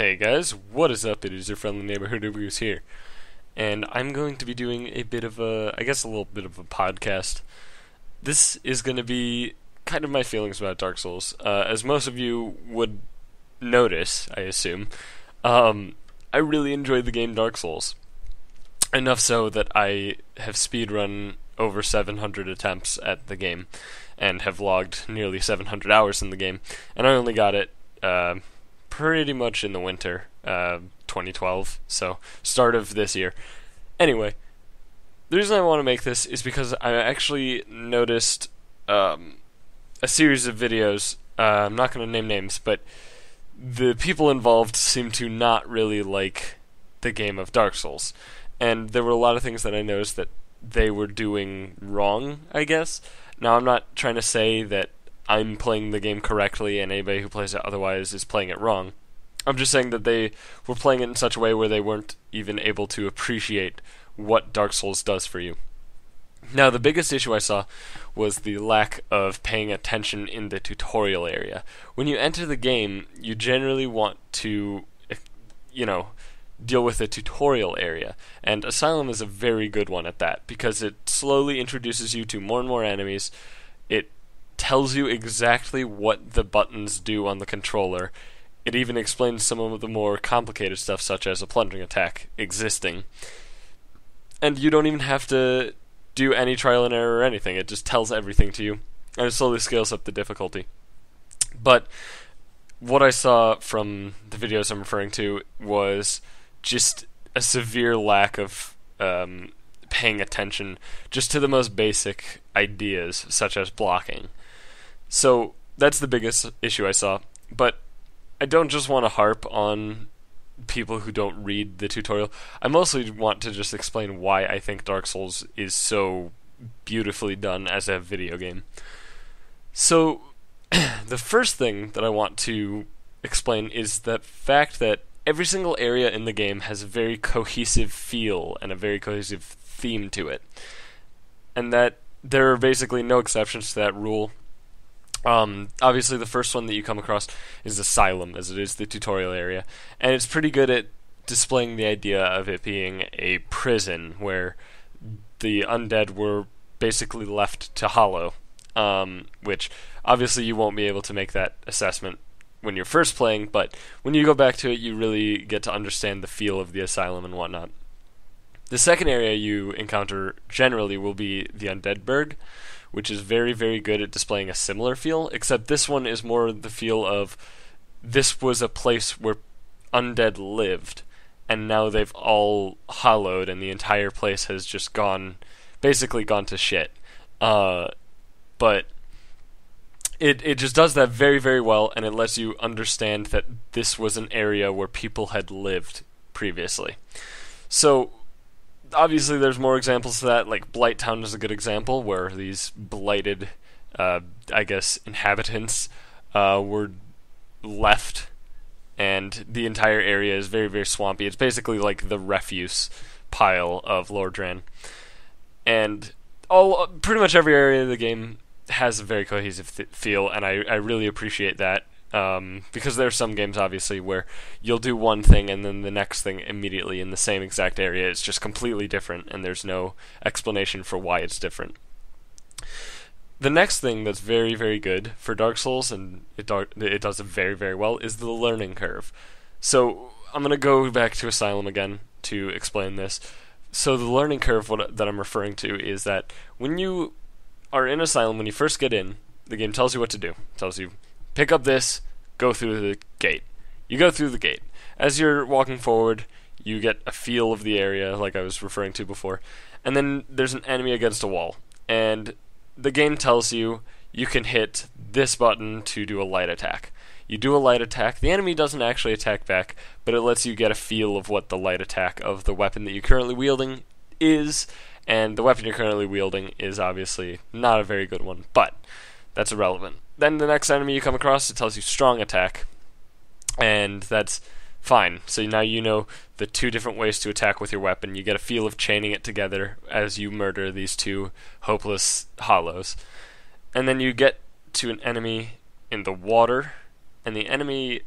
Hey guys, what is up? It is your friendly neighborhood Reviews here, and I'm going to be doing a bit of a little bit of a podcast. This is going to be kind of my feelings about Dark Souls. As most of you would notice, I assume, I really enjoyed the game Dark Souls. Enough so that I have speedrun over 700 attempts at the game, and have logged nearly 700 hours in the game, and I only got it, pretty much in the winter, 2012, so start of this year. Anyway, the reason I want to make this is because I actually noticed a series of videos. I'm not going to name names, but the people involved seem to not really like the game of Dark Souls, and there were a lot of things that I noticed that they were doing wrong, I guess. Now, I'm not trying to say that I'm playing the game correctly and anybody who plays it otherwise is playing it wrong. I'm just saying that they were playing it in such a way where they weren't even able to appreciate what Dark Souls does for you. Now, the biggest issue I saw was the lack of paying attention in the tutorial area. When you enter the game, you generally want to, deal with the tutorial area, and Asylum is a very good one at that, because it slowly introduces you to more and more enemies. It tells you exactly what the buttons do on the controller. It even explains some of the more complicated stuff, such as a plunging attack existing. And you don't even have to do any trial and error or anything. It just tells everything to you, and it slowly scales up the difficulty. But what I saw from the videos I'm referring to was just a severe lack of paying attention just to the most basic ideas, such as blocking. So that's the biggest issue I saw. But I don't just want to harp on people who don't read the tutorial. I mostly want to just explain why I think Dark Souls is so beautifully done as a video game. So the first thing that I want to explain is the fact that every single area in the game has a very cohesive feel and a very cohesive theme to it, and that there are basically no exceptions to that rule. Obviously, the first one that you come across is Asylum, as it is the tutorial area, and it's pretty good at displaying the idea of it being a prison where the undead were basically left to hollow, which obviously you won't be able to make that assessment when you're first playing, but when you go back to it, you really get to understand the feel of the Asylum and whatnot. The second area you encounter generally will be the Undead Burg, which is very, very good at displaying a similar feel, except this one is more the feel of this was a place where undead lived, and now they've all hollowed, and the entire place has just basically gone to shit. But it just does that very, very well, and it lets you understand that this was an area where people had lived previously. So obviously, there's more examples of that. Like Blighttown is a good example, where these blighted, inhabitants were left, and the entire area is very, very swampy. It's basically like the refuse pile of Lordran, and pretty much every area of the game has a very cohesive feel, and I really appreciate that. Because there are some games, obviously, where you'll do one thing and then the next thing immediately in the same exact area is just completely different, and there's no explanation for why it's different. The next thing that's very, very good for Dark Souls, and it does it very, very well, is the learning curve. So I'm going to go back to Asylum again to explain this. So the learning curve that I'm referring to is that when you are in Asylum, when you first get in, the game tells you what to do. It tells you, pick up this, go through the gate. You go through the gate. As you're walking forward, you get a feel of the area, like I was referring to before, and then there's an enemy against a wall, and the game tells you you can hit this button to do a light attack. You do a light attack. The enemy doesn't actually attack back, but it lets you get a feel of what the light attack of the weapon that you're currently wielding is, and the weapon you're currently wielding is obviously not a very good one, but that's irrelevant. Then the next enemy you come across, it tells you strong attack, and that's fine. So now you know the two different ways to attack with your weapon. You get a feel of chaining it together as you murder these two hopeless hollows. And then you get to an enemy in the water, and the enemy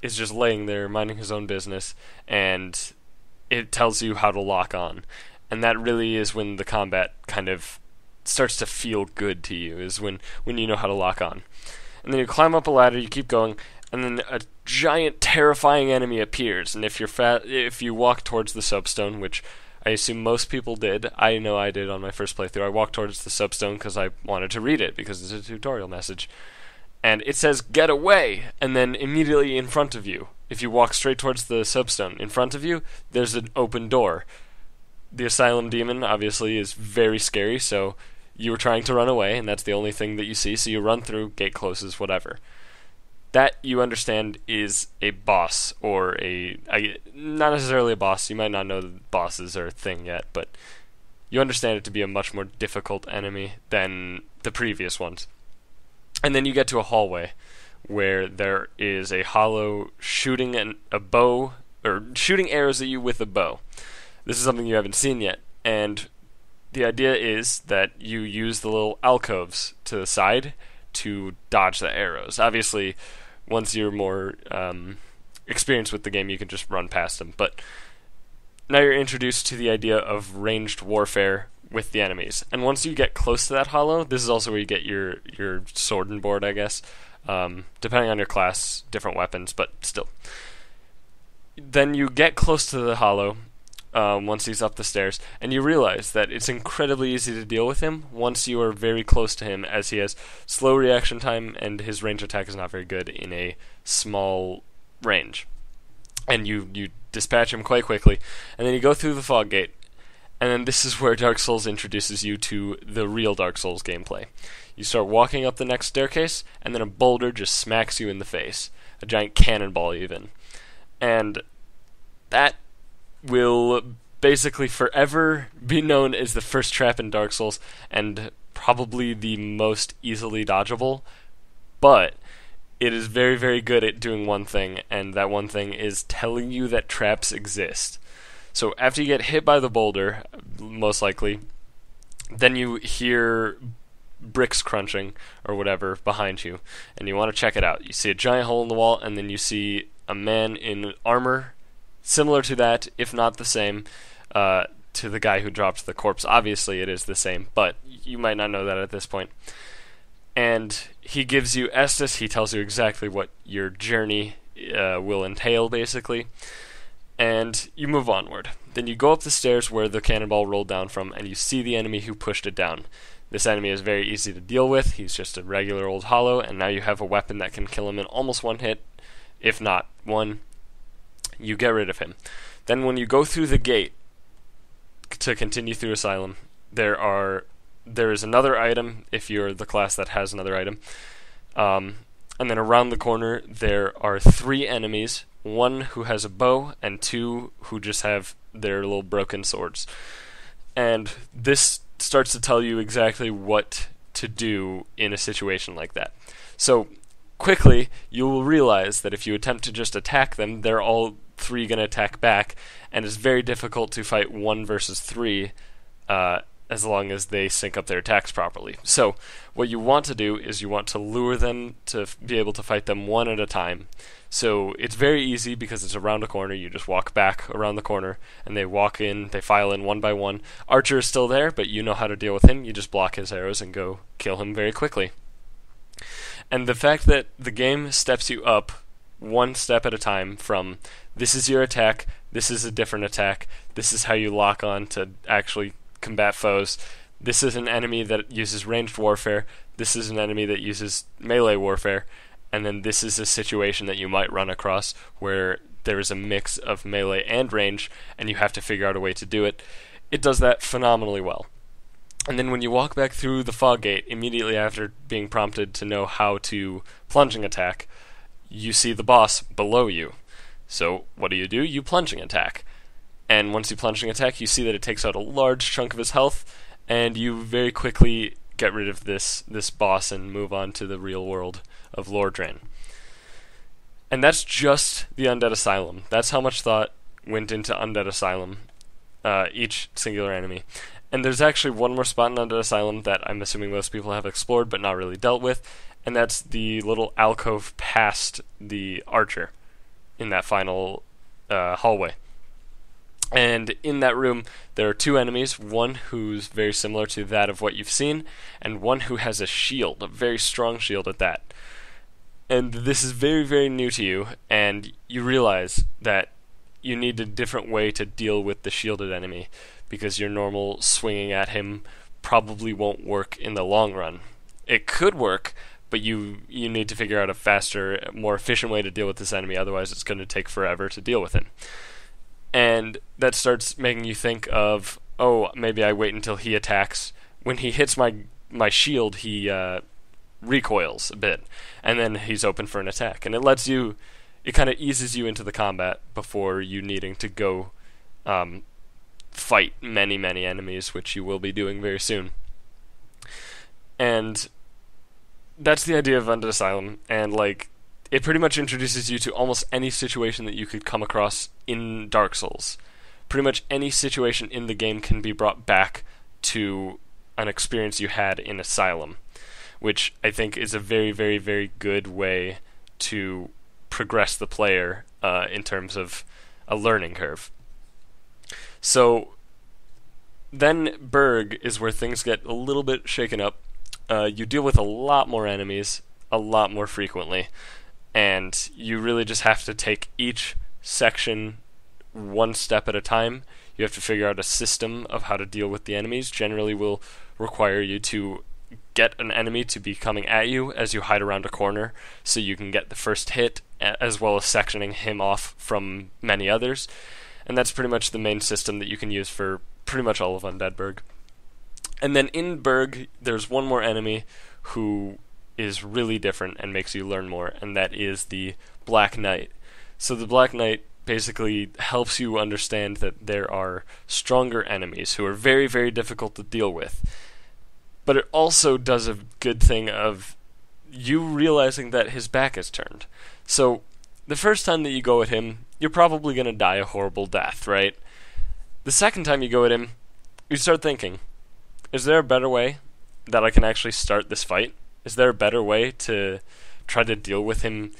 is just laying there minding his own business, and it tells you how to lock on. And that really is when the combat kind of starts to feel good to you, is when you know how to lock on. And then you climb up a ladder, you keep going, and then a giant terrifying enemy appears. And if you walk towards the soapstone, which I assume most people did, I know I did on my first playthrough, I walked towards the soapstone because I wanted to read it, because it's a tutorial message. And it says, "Get away!" And then immediately in front of you, if you walk straight towards the soapstone, in front of you, there's an open door. The asylum demon, obviously, is very scary, so you were trying to run away, and that's the only thing that you see, so you run through, gate closes, whatever. That, you understand, is a boss, or not necessarily a boss, you might not know that bosses are a thing yet, but you understand it to be a much more difficult enemy than the previous ones. And then you get to a hallway where there is a hollow shooting a bow, or shooting arrows at you with a bow. This is something you haven't seen yet, and the idea is that you use the little alcoves to the side to dodge the arrows. Obviously, once you're more experienced with the game, you can just run past them, but now you're introduced to the idea of ranged warfare with the enemies. And once you get close to that hollow, this is also where you get your sword and board, I guess. Depending on your class, different weapons, but still. Then you get close to the hollow once he's up the stairs, and you realize that it's incredibly easy to deal with him once you are very close to him, as he has slow reaction time and his range attack is not very good in a small range. And you dispatch him quite quickly, and then you go through the fog gate. And then this is where Dark Souls introduces you to the real Dark Souls gameplay. You start walking up the next staircase, and then a boulder just smacks you in the face. A giant cannonball, even. And that will basically forever be known as the first trap in Dark Souls, and probably the most easily dodgeable. But it is very, very good at doing one thing, and that one thing is telling you that traps exist. So after you get hit by the boulder, most likely, then you hear bricks crunching or whatever behind you, and you want to check it out. You see a giant hole in the wall, and then you see a man in armor similar to that, if not the same, to the guy who dropped the corpse. Obviously it is the same, but you might not know that at this point. And he gives you Estus. He tells you exactly what your journey will entail, basically. And you move onward. Then you go up the stairs where the cannonball rolled down from, and you see the enemy who pushed it down. This enemy is very easy to deal with. He's just a regular old hollow, and now you have a weapon that can kill him in almost one hit, if not one. You get rid of him. Then when you go through the gate to continue through Asylum, there is another item, if you're the class that has another item. And then around the corner, there are 3 enemies. 1 who has a bow, and 2 who just have their little broken swords. And this starts to tell you exactly what to do in a situation like that. So, quickly, you will realize that if you attempt to just attack them, they're all 3 going to attack back, and it's very difficult to fight 1 versus 3 as long as they sync up their attacks properly. So, what you want to do is you want to lure them to be able to fight them one at a time. So it's very easy because it's around a corner. You just walk back around the corner, and they walk in, they file in one by one. Archer is still there, but you know how to deal with him. You just block his arrows and go kill him very quickly. And the fact that the game steps you up one step at a time from this is your attack, this is a different attack, this is how you lock on to actually combat foes, this is an enemy that uses ranged warfare, this is an enemy that uses melee warfare, and then this is a situation that you might run across where there is a mix of melee and range, and you have to figure out a way to do it. It does that phenomenally well. And then when you walk back through the fog gate, immediately after being prompted to know how to plunging attack, you see the boss below you. So what do? You plunging attack. And once you plunging attack, you see that it takes out a large chunk of his health, and you very quickly get rid of this boss and move on to the real world of Lordran. And that's just the Undead Asylum. That's how much thought went into Undead Asylum, each singular enemy. And there's actually one more spot in Undead Asylum that I'm assuming most people have explored but not really dealt with, and that's the little alcove past the archer. in that final hallway. And in that room, there are two enemies, one who's very similar to that of what you've seen, and one who has a shield, a very strong shield at that. And this is very, very new to you, and you realize that you need a different way to deal with the shielded enemy, because your normal swinging at him probably won't work in the long run. It could work, but you need to figure out a faster, more efficient way to deal with this enemy, otherwise it's going to take forever to deal with him. And that starts making you think of, oh, maybe I wait until he attacks. When he hits my shield, he recoils a bit, and then he's open for an attack. And it kind of eases you into the combat before you needing to go fight many, many enemies, which you will be doing very soon. And that's the idea of Undead Asylum, and it pretty much introduces you to almost any situation that you could come across in Dark Souls. Pretty much any situation in the game can be brought back to an experience you had in Asylum, which I think is a very, very, very good way to progress the player in terms of a learning curve. So then Berg is where things get a little bit shaken up. You deal with a lot more enemies, a lot more frequently, and you really just have to take each section one step at a time. You have to figure out a system of how to deal with the enemies. Generally will require you to get an enemy to be coming at you as you hide around a corner so you can get the first hit, as well as sectioning him off from many others. And that's pretty much the main system that you can use for pretty much all of Undead Berg. And then in Berg, there's one more enemy who is really different and makes you learn more, and that is the Black Knight. So the Black Knight basically helps you understand that there are stronger enemies who are very, very difficult to deal with. But it also does a good thing of you realizing that his back is turned. So the first time that you go at him, you're probably going to die a horrible death, right? The second time you go at him, you start thinking, is there a better way that I can actually start this fight? Is there a better way to try to deal with him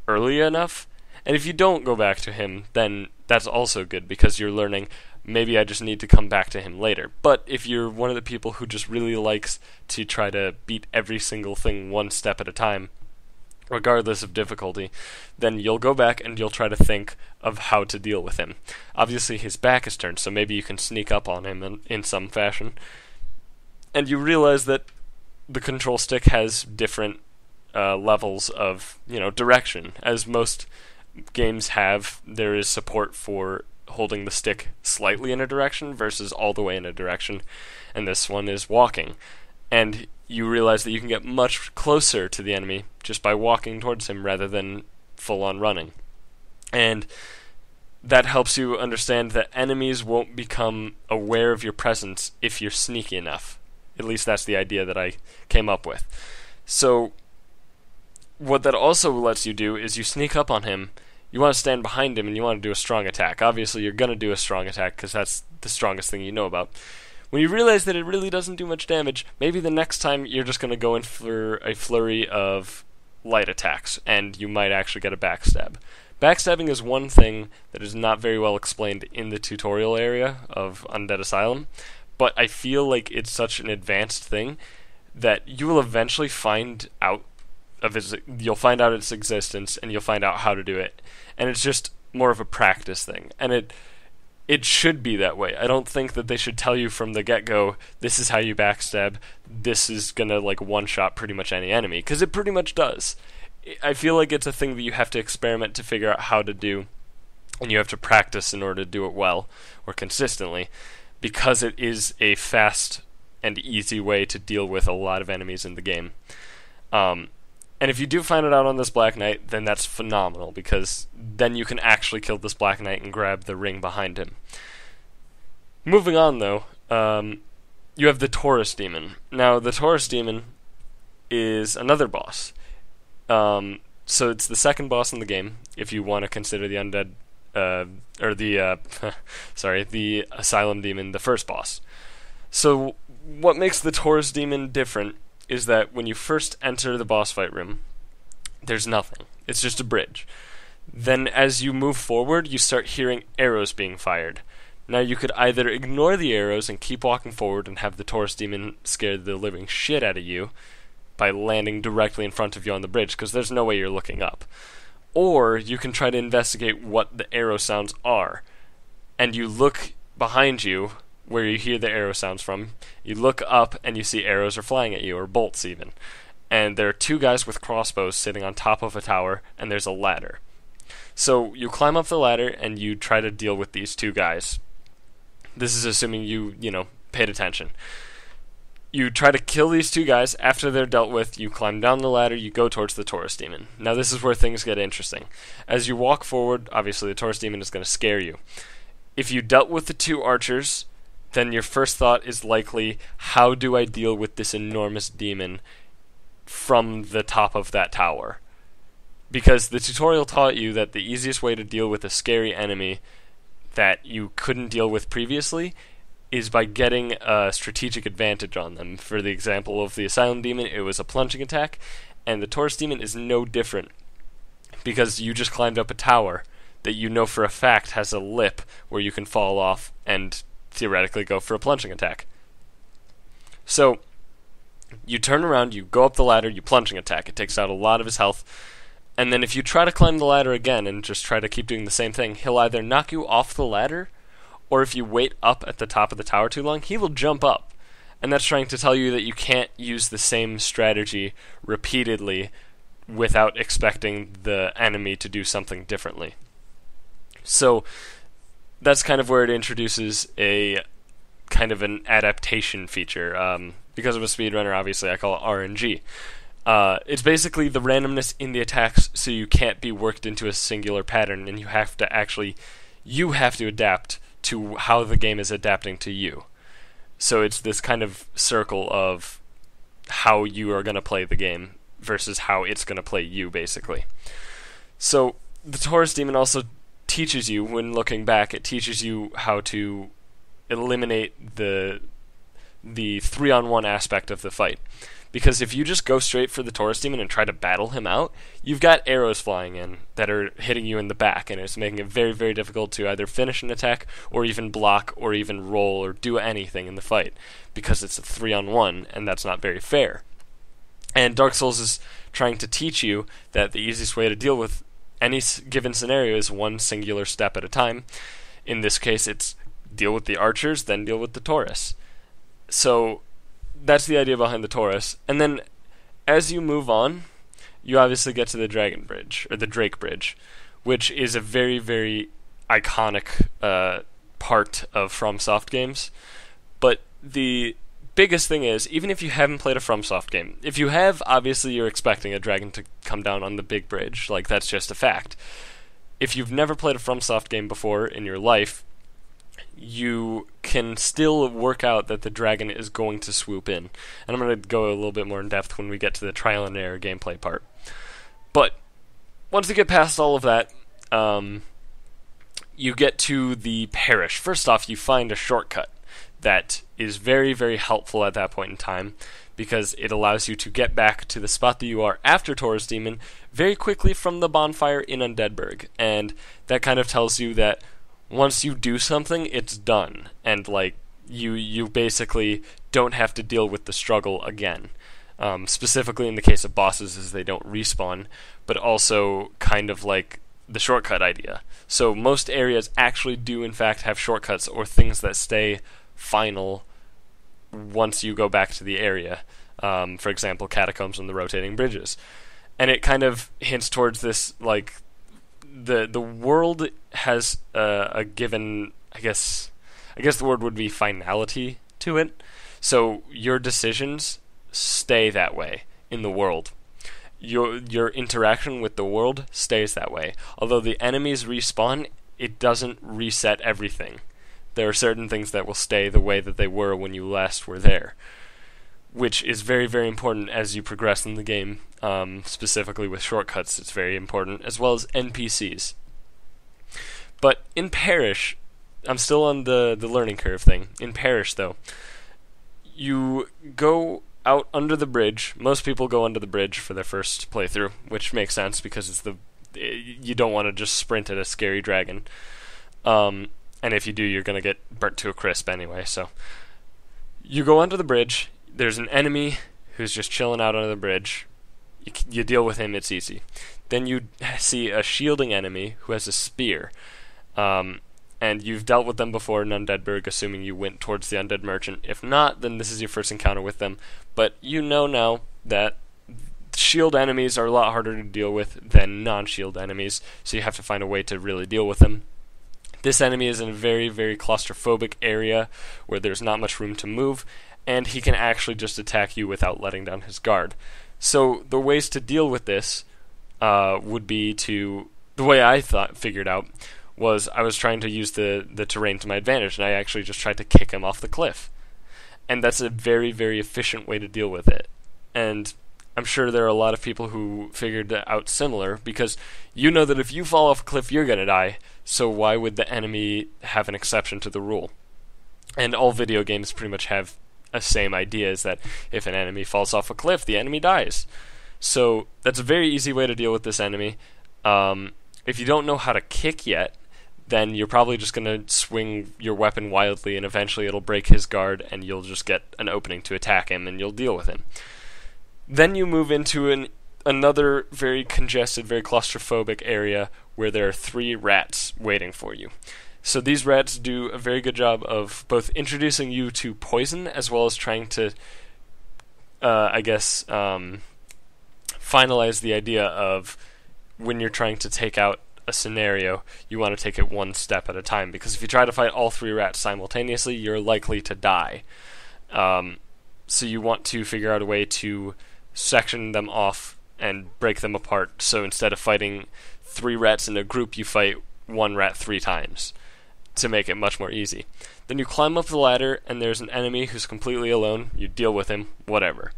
early enough? And if you don't go back to him, then that's also good, because you're learning, maybe I just need to come back to him later. But if you're one of the people who just really likes to try to beat every single thing one step at a time, regardless of difficulty, then you'll go back and you'll try to think of how to deal with him. Obviously his back is turned, so maybe you can sneak up on him in some fashion. And you realize that the control stick has different levels of, direction. As most games have, there is support for holding the stick slightly in a direction versus all the way in a direction, and this one is walking. And you realize that you can get much closer to the enemy just by walking towards him rather than full-on running. And that helps you understand that enemies won't become aware of your presence if you're sneaky enough. At least that's the idea that I came up with. So what that also lets you do is you sneak up on him, you want to stand behind him, and you want to do a strong attack. Obviously you're going to do a strong attack because that's the strongest thing you know about. When you realize that it really doesn't do much damage, maybe the next time you're just going to go in for a flurry of light attacks, and you might actually get a backstab. Backstabbing is one thing that is not very well explained in the tutorial area of Undead Asylum, but I feel like it's such an advanced thing that you will eventually find out you'll find out its existence, and you'll find out how to do it. And it's just more of a practice thing. And it should be that way. I don't think that they should tell you from the get-go, this is how you backstab, this is gonna one-shot pretty much any enemy, because it pretty much does. I feel like it's a thing that you have to experiment to figure out how to do, and you have to practice in order to do it well, or consistently, because it is a fast and easy way to deal with a lot of enemies in the game. And if you do find it out on this Black Knight, then that's phenomenal, because then you can actually kill this Black Knight and grab the ring behind him. Moving on, though, you have the Taurus Demon. Now, the Taurus Demon is another boss. So it's the second boss in the game, if you want to consider the undead, the Asylum Demon the first boss. So what makes the Taurus Demon different is that when you first enter the boss fight room, there's nothing. It's just a bridge. Then as you move forward, you start hearing arrows being fired. Now you could either ignore the arrows and keep walking forward and have the Taurus demon scare the living shit out of you by landing directly in front of you on the bridge, because there's no way you're looking up. Or you can try to investigate what the arrow sounds are. And you look behind you, where you hear the arrow sounds from, you look up and you see arrows are flying at you, or bolts even. And there are two guys with crossbows sitting on top of a tower, and there's a ladder. So you climb up the ladder and you try to deal with these two guys. This is assuming you paid attention. You try to kill these two guys. After they're dealt with, you climb down the ladder, you go towards the Taurus demon. Now this is where things get interesting. As you walk forward, obviously the Taurus demon is going to scare you. If you dealt with the two archers, then your first thought is likely, how do I deal with this enormous demon from the top of that tower? Because the tutorial taught you that the easiest way to deal with a scary enemy that you couldn't deal with previously is by getting a strategic advantage on them. For the example of the Asylum Demon, it was a plunging attack, and the Taurus Demon is no different, because you just climbed up a tower that you know for a fact has a lip where you can fall off and theoretically go for a plunging attack. So, you turn around, you go up the ladder, you plunging attack. It takes out a lot of his health, and then if you try to climb the ladder again and just try to keep doing the same thing, he'll either knock you off the ladder, or if you wait up at the top of the tower too long, he will jump up. And that's trying to tell you that you can't use the same strategy repeatedly without expecting the enemy to do something differently. So that's kind of where it introduces a kind of an adaptation feature. Because I'm a speedrunner, obviously I call it RNG. It's basically the randomness in the attacks, so you can't be worked into a singular pattern, and you have to adapt to how the game is adapting to you. So it's this kind of circle of how you are going to play the game versus how it's going to play you, basically. So the Taurus Demon also teaches you, when looking back, it teaches you how to eliminate the 3-on-1 aspect of the fight. Because if you just go straight for the Taurus Demon and try to battle him out, you've got arrows flying in that are hitting you in the back, and it's making it very, very difficult to either finish an attack or even block or even roll or do anything in the fight, because it's a 3-on-1, and that's not very fair. And Dark Souls is trying to teach you that the easiest way to deal with any given scenario is one singular step at a time. In this case, it's deal with the archers, then deal with the Taurus. So that's the idea behind the Taurus. And then as you move on, you obviously get to the Dragon Bridge, or the Drake Bridge, which is a very, very iconic part of FromSoft games. But the biggest thing is, even if you haven't played a FromSoft game, if you have, obviously you're expecting a dragon to come down on the big bridge. Like, that's just a fact. If you've never played a FromSoft game before in your life, you can still work out that the dragon is going to swoop in. And I'm going to go a little bit more in depth when we get to the trial and error gameplay part. But once you get past all of that, you get to the parish. First off, you find a shortcut that is very, very helpful at that point in time, because it allows you to get back to the spot that you are after Taurus Demon very quickly from the bonfire in Undeadburg. And that kind of tells you that once you do something, it's done, and like you basically don't have to deal with the struggle again. Specifically in the case of bosses, as they don't respawn, but also kind of like the shortcut idea. So most areas actually do in fact have shortcuts or things that stay final once you go back to the area. For example, catacombs and the rotating bridges. And it kind of hints towards this, like, the world has a given, I guess the word would be finality to it. So your decisions stay that way in the world. Your interaction with the world stays that way. Although the enemies respawn, it doesn't reset everything. There are certain things that will stay the way that they were when you last were there, which is very, very important as you progress in the game. Specifically with shortcuts, it's very important, as well as NPCs. But in Parish, I'm still on the learning curve thing. In Parish, though, you go out under the bridge. Most people go under the bridge for their first playthrough, which makes sense because it's the You don't want to just sprint at a scary dragon. And if you do, you're going to get burnt to a crisp anyway. So you go under the bridge. There's an enemy who's just chilling out under the bridge. You deal with him, it's easy. Then you see a shielding enemy who has a spear. And you've dealt with them before in Undeadburg, assuming you went towards the Undead Merchant. If not, then this is your first encounter with them. But you know now that shield enemies are a lot harder to deal with than non-shield enemies, so you have to find a way to really deal with them. This enemy is in a very, very claustrophobic area where there's not much room to move, and he can actually just attack you without letting down his guard. So the ways to deal with this would be to... The way I figured out was I was trying to use the terrain to my advantage, and I actually just tried to kick him off the cliff. And that's a very, very efficient way to deal with it. And I'm sure there are a lot of people who figured it out similar, because you know that if you fall off a cliff, you're going to die, so why would the enemy have an exception to the rule? And all video games pretty much have a same idea, is that if an enemy falls off a cliff, the enemy dies. So that's a very easy way to deal with this enemy. If you don't know how to kick yet, then you're probably just going to swing your weapon wildly, and eventually it'll break his guard, and you'll just get an opening to attack him, and you'll deal with him. Then you move into another very congested, very claustrophobic area where there are 3 rats waiting for you. So these rats do a very good job of both introducing you to poison, as well as trying to, finalize the idea of when you're trying to take out a scenario, you want to take it one step at a time, because if you try to fight all 3 rats simultaneously, you're likely to die. So you want to figure out a way to section them off and break them apart, so instead of fighting 3 rats in a group, you fight 1 rat 3 times to make it much more easy. Then you climb up the ladder, and there's an enemy who's completely alone. You deal with him, whatever.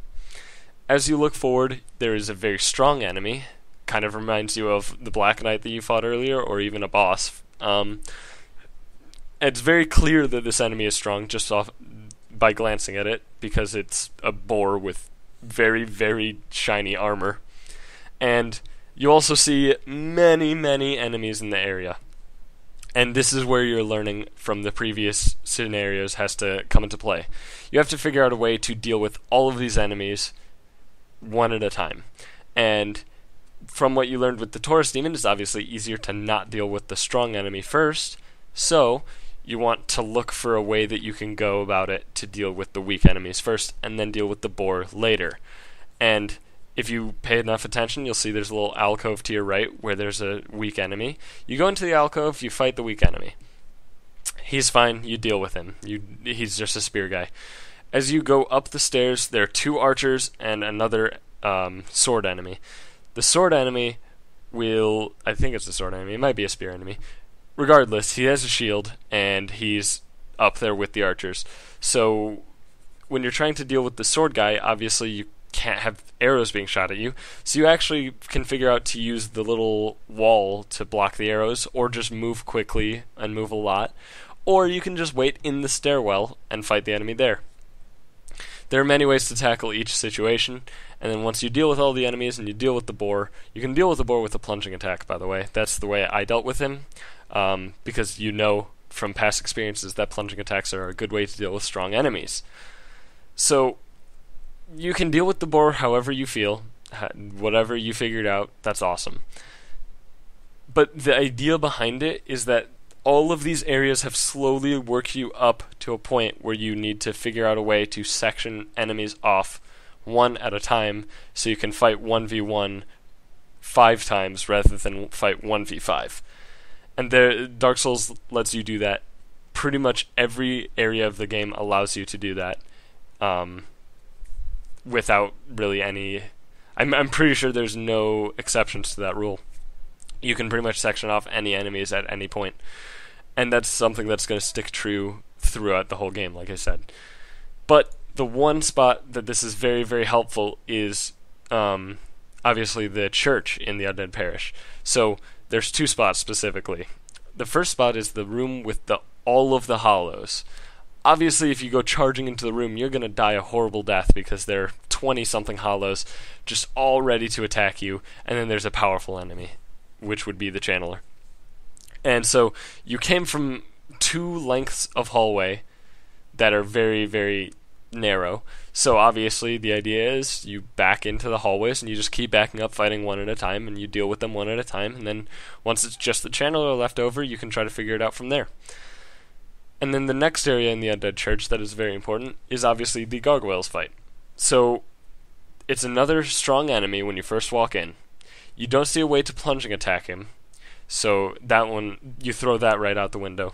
As you look forward, there is a very strong enemy. Kind of reminds you of the Black Knight that you fought earlier, or even a boss. It's very clear that this enemy is strong just off by glancing at it, because it's a boar with very, very shiny armor. And you also see many, many enemies in the area. And this is where your learning from the previous scenarios has to come into play. You have to figure out a way to deal with all of these enemies one at a time. And from what you learned with the Taurus Demon, it's obviously easier to not deal with the strong enemy first, so you want to look for a way that you can go about it to deal with the weak enemies first, and then deal with the boar later. And if you pay enough attention, you'll see there's a little alcove to your right where there's a weak enemy. You go into the alcove, you fight the weak enemy. He's fine, you deal with him. He's just a spear guy. As you go up the stairs, there are 2 archers and another sword enemy. The sword enemy will... I think it's a sword enemy. It might be a spear enemy. Regardless, he has a shield, and he's up there with the archers. So when you're trying to deal with the sword guy, obviously you can't have arrows being shot at you. So you actually can figure out to use the little wall to block the arrows, or just move quickly and move a lot. Or you can just wait in the stairwell and fight the enemy there. There are many ways to tackle each situation, and then once you deal with all the enemies and you deal with the boar, you can deal with the boar with a plunging attack, by the way. That's the way I dealt with him, because you know from past experiences that plunging attacks are a good way to deal with strong enemies. So you can deal with the boar however you feel, whatever you figured out, that's awesome. But the idea behind it is that all of these areas have slowly worked you up to a point where you need to figure out a way to section enemies off one at a time, so you can fight 1v1 5 times rather than fight 1v5. And Dark Souls lets you do that. Pretty much every area of the game allows you to do that, without really any... I'm pretty sure there's no exceptions to that rule. You can pretty much section off any enemies at any point. And that's something that's going to stick true throughout the whole game, like I said. But the one spot that this is very, very helpful is obviously the church in the Undead Parish. So there's 2 spots specifically. The first spot is the room with all of the hollows. Obviously, if you go charging into the room, you're going to die a horrible death, because there are 20-something hollows just all ready to attack you, and then there's a powerful enemy. which would be the channeler. And so you came from two lengths of hallway that are very, very narrow. So obviously the idea is you back into the hallways and you just keep backing up, fighting one at a time, and you deal with them one at a time. And then once it's just the channeler left over, you can try to figure it out from there. And then the next area in the Undead Church that is very important is obviously the gargoyles fight. So it's another strong enemy when you first walk in. You don't see a way to plunging attack him, so that one, you throw that right out the window.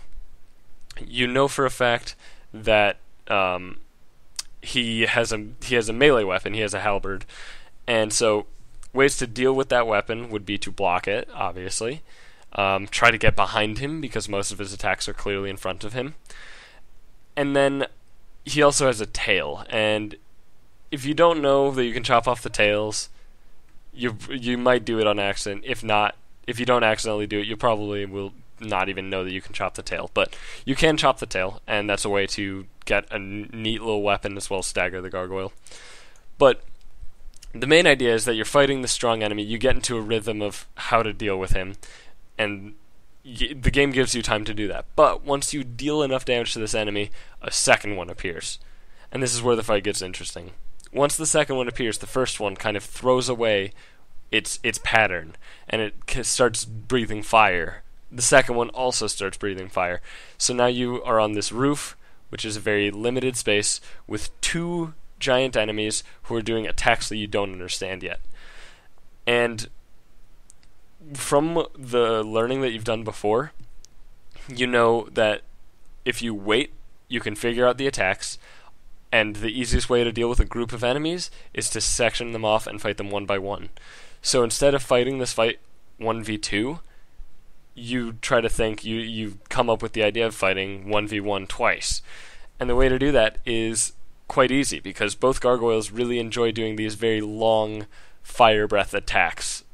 You know for a fact that he has a melee weapon, he has a halberd, and so ways to deal with that weapon would be to block it, obviously. Try to get behind him because most of his attacks are clearly in front of him. And then he also has a tail, and if you don't know that you can chop off the tails, you might do it on accident. If you don't accidentally do it, you probably will not even know that you can chop the tail. But you can chop the tail, and that's a way to get a neat little weapon as well as stagger the gargoyle. But the main idea is that you're fighting the strong enemy, you get into a rhythm of how to deal with him, and the game gives you time to do that. But once you deal enough damage to this enemy, a second one appears. And this is where the fight gets interesting. Once the second one appears, the first one kind of throws away its pattern, and it starts breathing fire. The second one also starts breathing fire. So now you are on this roof, which is a very limited space, with two giant enemies who are doing attacks that you don't understand yet. And from the learning that you've done before, you know that if you wait, you can figure out the attacks, and the easiest way to deal with a group of enemies is to section them off and fight them one by one. So instead of fighting this fight 1v2, you try to think, you come up with the idea of fighting 1v1 twice. And the way to do that is quite easy, because both gargoyles really enjoy doing these very long fire breath attacks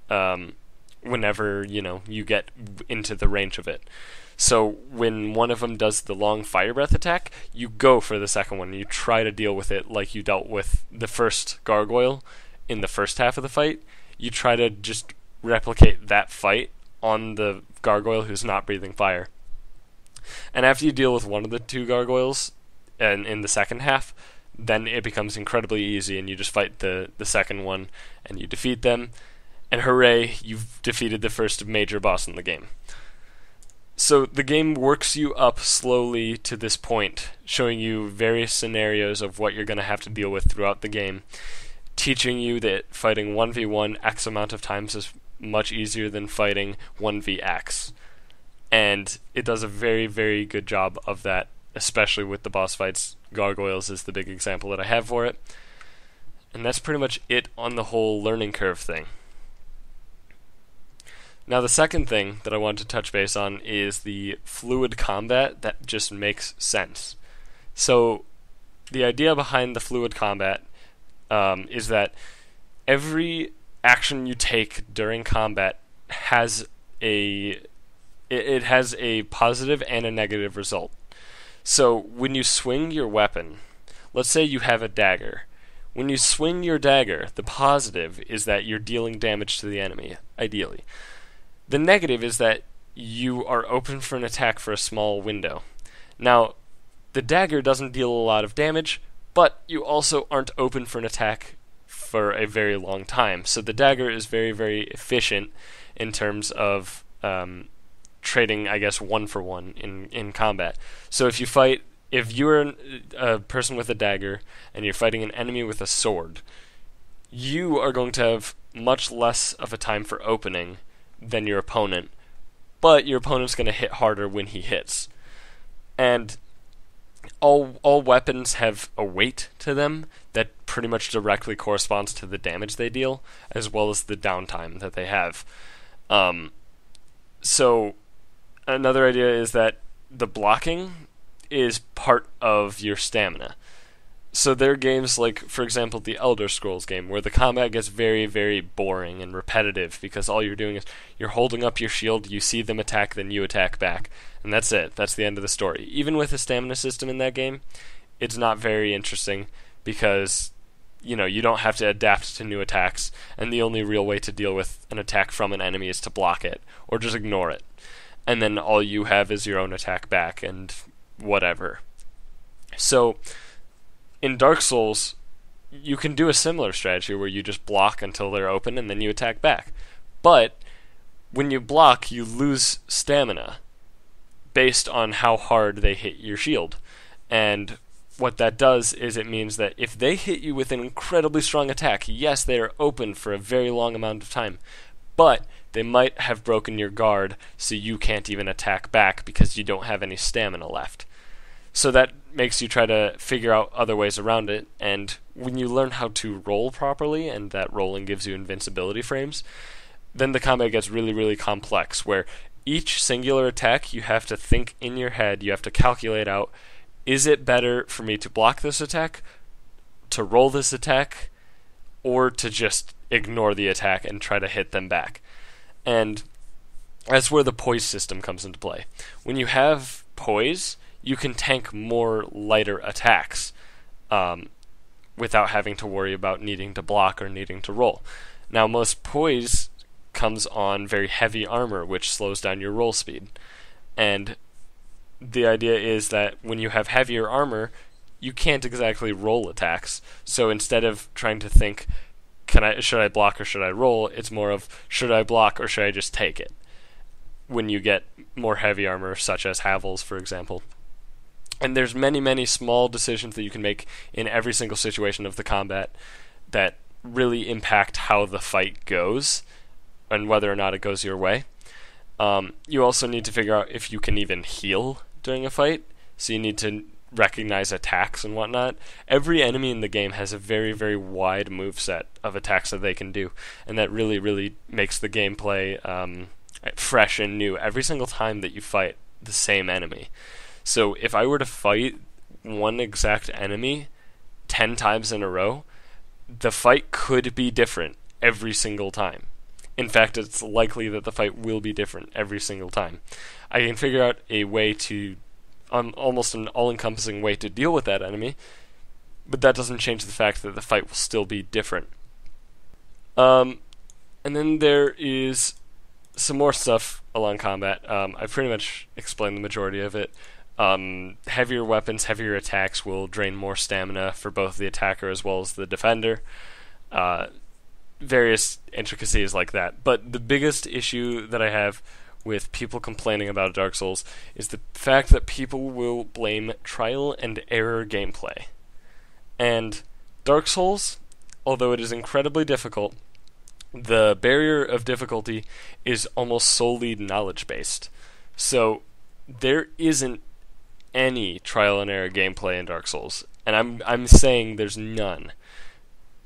whenever, you get into the range of it. So when one of them does the long fire breath attack, you go for the second one. You try to deal with it like you dealt with the first gargoyle in the first half of the fight. You try to just replicate that fight on the gargoyle who's not breathing fire. And after you deal with one of the two gargoyles and in the second half, then it becomes incredibly easy, and you just fight the second one and you defeat them, and hooray, you've defeated the first major boss in the game. So the game works you up slowly to this point, showing you various scenarios of what you're going to have to deal with throughout the game, teaching you that fighting 1v1 X amount of times is much easier than fighting 1vx. And it does a very, very good job of that, especially with the boss fights. Gargoyles is the big example that I have for it. And that's pretty much it on the whole learning curve thing. Now the second thing that I want to touch base on is the fluid combat that just makes sense. So the idea behind the fluid combat is that every action you take during combat has a positive and a negative result. So when you swing your weapon, let's say you have a dagger. When you swing your dagger, the positive is that you're dealing damage to the enemy, ideally. The negative is that you are open for an attack for a small window. Now, the dagger doesn't deal a lot of damage, but you also aren't open for an attack for a very long time. So the dagger is very, very efficient in terms of trading, I guess, one for one in combat. So if you're a person with a dagger and you're fighting an enemy with a sword, you are going to have much less of a time for opening than your opponent, but your opponent's going to hit harder when he hits. And all weapons have a weight to them that pretty much directly corresponds to the damage they deal, as well as the downtime that they have. So another idea is that the blocking is part of your stamina. So there are games like, for example, the Elder Scrolls game, where the combat gets very, very boring and repetitive, because all you're doing is you're holding up your shield, you see them attack, then you attack back, and that's it. That's the end of the story. Even with a stamina system in that game, it's not very interesting, because you don't have to adapt to new attacks, and the only real way to deal with an attack from an enemy is to block it, or just ignore it. And then all you have is your own attack back, and whatever. So, in Dark Souls, you can do a similar strategy where you just block until they're open, and then you attack back. But, when you block, you lose stamina, based on how hard they hit your shield. And what that does is it means that if they hit you with an incredibly strong attack, yes, they are open for a very long amount of time, but they might have broken your guard so you can't even attack back because you don't have any stamina left. So that makes you try to figure out other ways around it, and when you learn how to roll properly, and that rolling gives you invincibility frames, then the combat gets really, really complex, where each singular attack you have to think in your head, you have to calculate out, is it better for me to block this attack, to roll this attack, or to just ignore the attack and try to hit them back? And that's where the poise system comes into play. When you have poise, you can tank more lighter attacks without having to worry about needing to block or needing to roll. Now, most poise comes on very heavy armor, which slows down your roll speed. And the idea is that when you have heavier armor, you can't exactly roll attacks. So instead of trying to think, should I block or should I roll, it's more of, should I block or should I just take it? When you get more heavy armor, such as Havels, for example. And there's many, many small decisions that you can make in every single situation of the combat that really impact how the fight goes and whether or not it goes your way. You also need to figure out if you can even heal during a fight, so you need to recognize attacks and whatnot. Every enemy in the game has a very, very wide moveset of attacks that they can do, and that really, really makes the gameplay fresh and new every single time that you fight the same enemy. So if I were to fight one exact enemy 10 times in a row, the fight could be different every single time. In fact, it's likely that the fight will be different every single time. I can figure out a way to, almost an all-encompassing way to deal with that enemy, but that doesn't change the fact that the fight will still be different. And then there is some more stuff along combat. I've pretty much explained the majority of it. Heavier weapons, heavier attacks will drain more stamina for both the attacker as well as the defender. Various intricacies like that. But the biggest issue that I have with people complaining about Dark Souls is the fact that people will blame trial and error gameplay. And Dark Souls, although it is incredibly difficult, the barrier of difficulty is almost solely knowledge-based. So there isn't any trial and error gameplay in Dark Souls, and I'm saying there's none.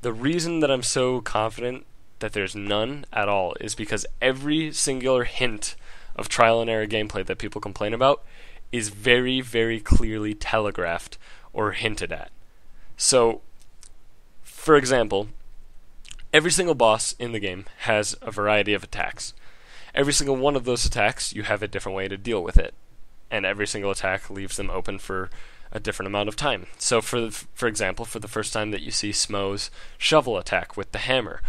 The reason that I'm so confident that there's none at all is because every singular hint of trial and error gameplay that people complain about is very, very clearly telegraphed or hinted at. So, for example, every single boss in the game has a variety of attacks. Every single one of those attacks, you have a different way to deal with it. And every single attack leaves them open for a different amount of time. So, for example, for the first time that you see Smo's shovel attack with the hammer,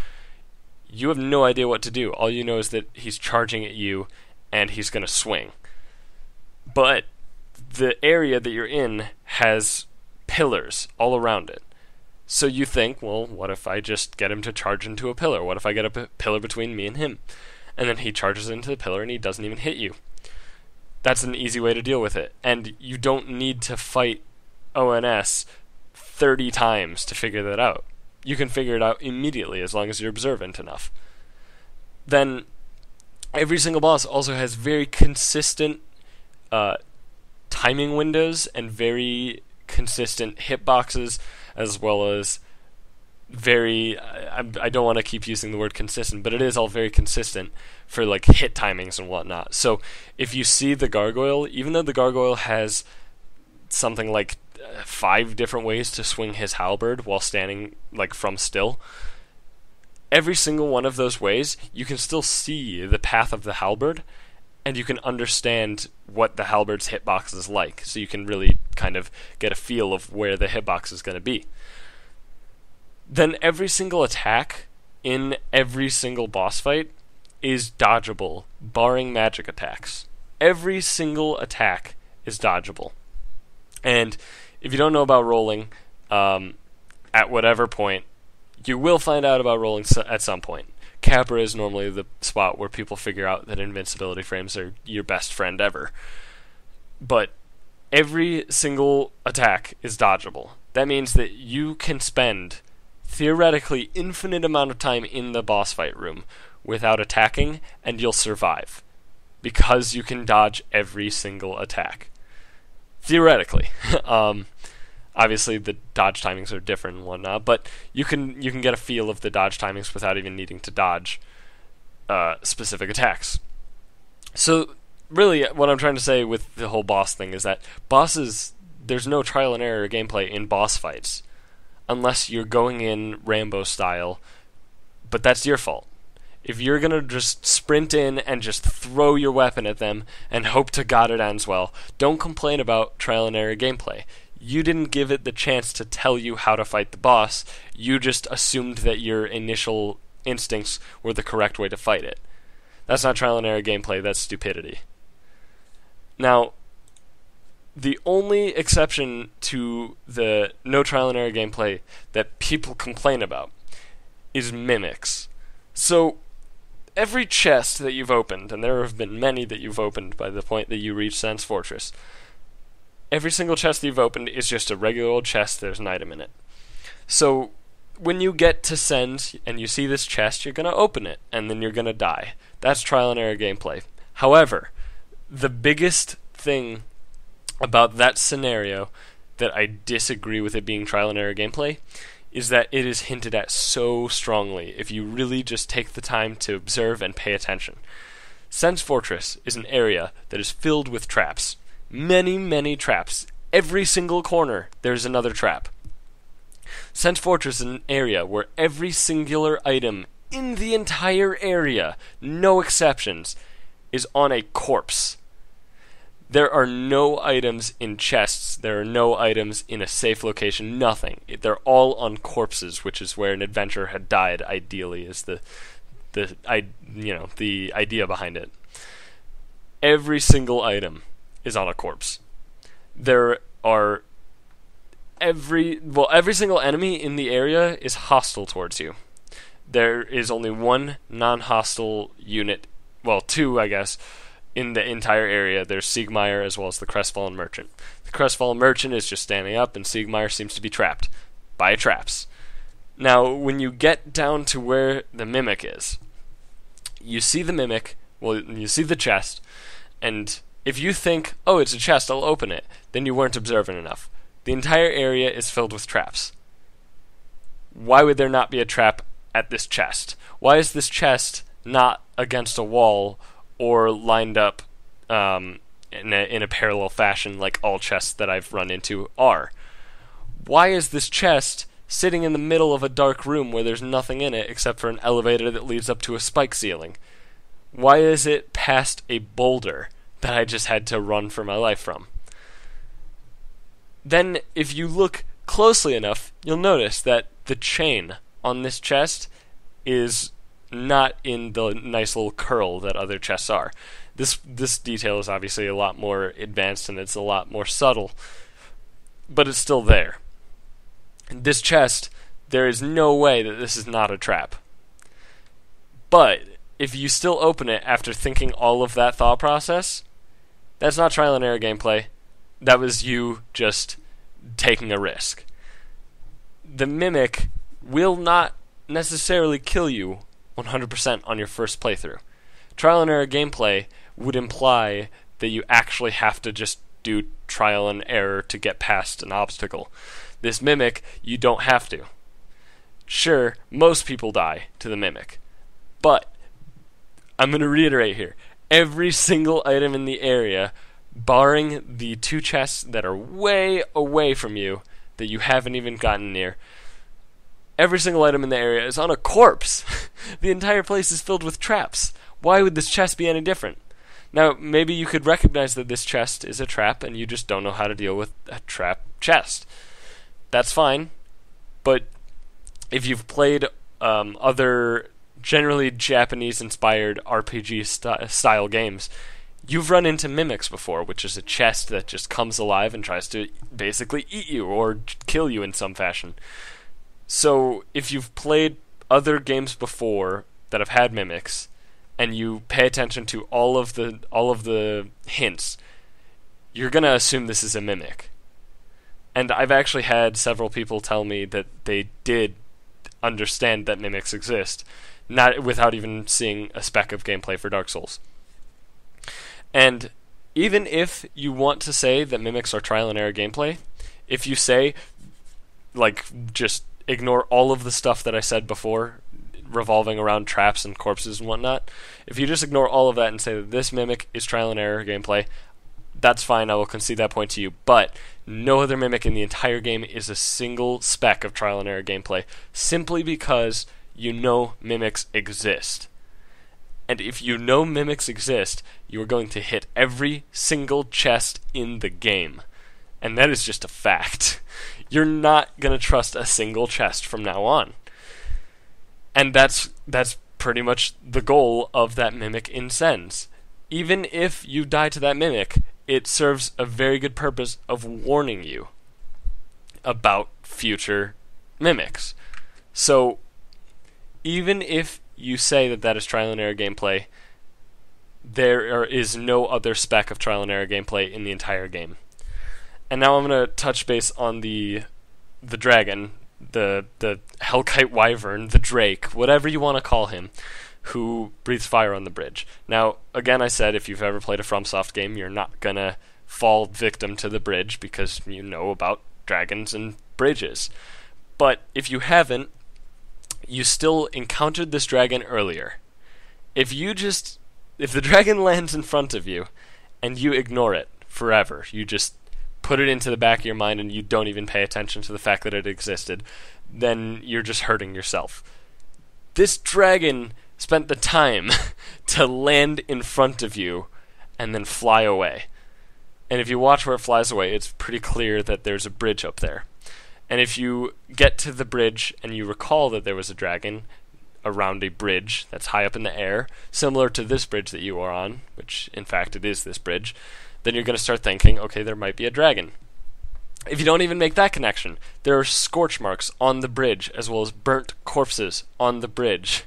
you have no idea what to do. All you know is that he's charging at you, and he's going to swing. But the area that you're in has pillars all around it. So you think, well, what if I just get him to charge into a pillar? What if I get a pillar between me and him? And then he charges into the pillar, and he doesn't even hit you. That's an easy way to deal with it. And you don't need to fight ONS 30 times to figure that out. You can figure it out immediately as long as you're observant enough. Then, every single boss also has very consistent timing windows and very consistent hitboxes, as well as very, I don't want to keep using the word consistent, but it is all very consistent for like hit timings and whatnot. So if you see the gargoyle, even though the gargoyle has something like 5 different ways to swing his halberd while standing like from still, every single one of those ways you can still see the path of the halberd, and you can understand what the halberd's hitbox is like, so you can really kind of get a feel of where the hitbox is going to be. then every single attack in every single boss fight is dodgeable, barring magic attacks. Every single attack is dodgeable. And if you don't know about rolling, at whatever point, you will find out about rolling at some point. Capra is normally the spot where people figure out that invincibility frames are your best friend ever. But every single attack is dodgeable. That means that you can spend, theoretically, infinite amount of time in the boss fight room without attacking, and you'll survive. Because you can dodge every single attack. Theoretically. Obviously, the dodge timings are different and whatnot, but you can get a feel of the dodge timings without even needing to dodge specific attacks. So, really, what I'm trying to say with the whole boss thing is that bosses, there's no trial and error gameplay in boss fights, unless you're going in Rambo style, but that's your fault. If you're going to just sprint in and just throw your weapon at them and hope to God it ends well, don't complain about trial and error gameplay. You didn't give it the chance to tell you how to fight the boss. You just assumed that your initial instincts were the correct way to fight it. That's not trial and error gameplay, that's stupidity. Now, the only exception to the no trial and error gameplay that people complain about is mimics. So, every chest that you've opened, and there have been many that you've opened by the point that you reach Sen's Fortress, every single chest that you've opened is just a regular old chest, there's an item in it. So, when you get to Sen's and you see this chest, you're going to open it, and then you're going to die. That's trial and error gameplay. However, the biggest thing about that scenario that I disagree with it being trial and error gameplay is that it is hinted at so strongly if you really just take the time to observe and pay attention. Sen's Fortress is an area that is filled with traps. Many, many traps. Every single corner, there's another trap. Sen's Fortress is an area where every singular item in the entire area, no exceptions, is on a corpse. There are no items in chests. There are no items in a safe location. Nothing. They're all on corpses, which is where an adventurer had died. Ideally, is the idea behind it. Every single item is on a corpse. There are every single enemy in the area is hostile towards you. There is only one non-hostile unit. Well, two, I guess. In the entire area, there's Siegmeyer as well as the Crestfallen Merchant. The Crestfallen Merchant is just standing up, and Siegmeyer seems to be trapped by traps. Now, when you get down to where the Mimic is, you see the Mimic, you see the chest, and if you think, oh, it's a chest, I'll open it, then you weren't observant enough. The entire area is filled with traps. Why would there not be a trap at this chest? Why is this chest not against a wall or lined up in a parallel fashion like all chests that I've run into are? Why is this chest sitting in the middle of a dark room where there's nothing in it except for an elevator that leads up to a spike ceiling? Why is it past a boulder that I just had to run for my life from? Then, if you look closely enough, you'll notice that the chain on this chest is not in the nice little curl that other chests are. This detail is obviously a lot more advanced and it's a lot more subtle, but it's still there. This chest, there is no way that this is not a trap. But if you still open it after thinking all of that thought process, that's not trial and error gameplay. That was you just taking a risk. The Mimic will not necessarily kill you 100% on your first playthrough. Trial and error gameplay would imply that you actually have to just do trial and error to get past an obstacle. This Mimic, you don't have to. Sure, most people die to the Mimic, but I'm going to reiterate here. Every single item in the area, barring the two chests that are way away from you, that you haven't even gotten near, every single item in the area is on a corpse. The entire place is filled with traps. Why would this chest be any different? Now, maybe you could recognize that this chest is a trap and you just don't know how to deal with a trap chest. That's fine, but if you've played other generally Japanese-inspired RPG style games, you've run into mimics before, which is a chest that just comes alive and tries to basically eat you or kill you in some fashion. So if you've played other games before that have had mimics, and you pay attention to all of the hints, you're gonna assume this is a mimic. And I've actually had several people tell me that they did understand that mimics exist, not without even seeing a speck of gameplay for Dark Souls. And even if you want to say that mimics are trial and error gameplay, if you say, like, just ignore all of the stuff that I said before, revolving around traps and corpses and whatnot, if you just ignore all of that and say that this mimic is trial and error gameplay, that's fine, I will concede that point to you. But no other mimic in the entire game is a single speck of trial and error gameplay, simply because you know mimics exist. And if you know mimics exist, you are going to hit every single chest in the game. And that is just a fact. You're not going to trust a single chest from now on. And that's pretty much the goal of that mimic in Sens. Even if you die to that mimic, it serves a very good purpose of warning you about future mimics. So, even if you say that that is trial and error gameplay, there is no other speck of trial and error gameplay in the entire game. And now I'm going to touch base on the dragon, the Hellkite Wyvern, the Drake, whatever you want to call him, who breathes fire on the bridge. Now, again, I said if you've ever played a FromSoft game, you're not going to fall victim to the bridge because you know about dragons and bridges. But if you haven't, you still encountered this dragon earlier. If the dragon lands in front of you and you ignore it forever, you just put it into the back of your mind and you don't even pay attention to the fact that it existed, then you're just hurting yourself. This dragon spent the time to land in front of you and then fly away. And if you watch where it flies away, it's pretty clear that there's a bridge up there. And if you get to the bridge and you recall that there was a dragon around a bridge that's high up in the air, similar to this bridge that you are on, which in fact it is this bridge, then you're going to start thinking, okay, there might be a dragon. If you don't even make that connection, there are scorch marks on the bridge as well as burnt corpses on the bridge.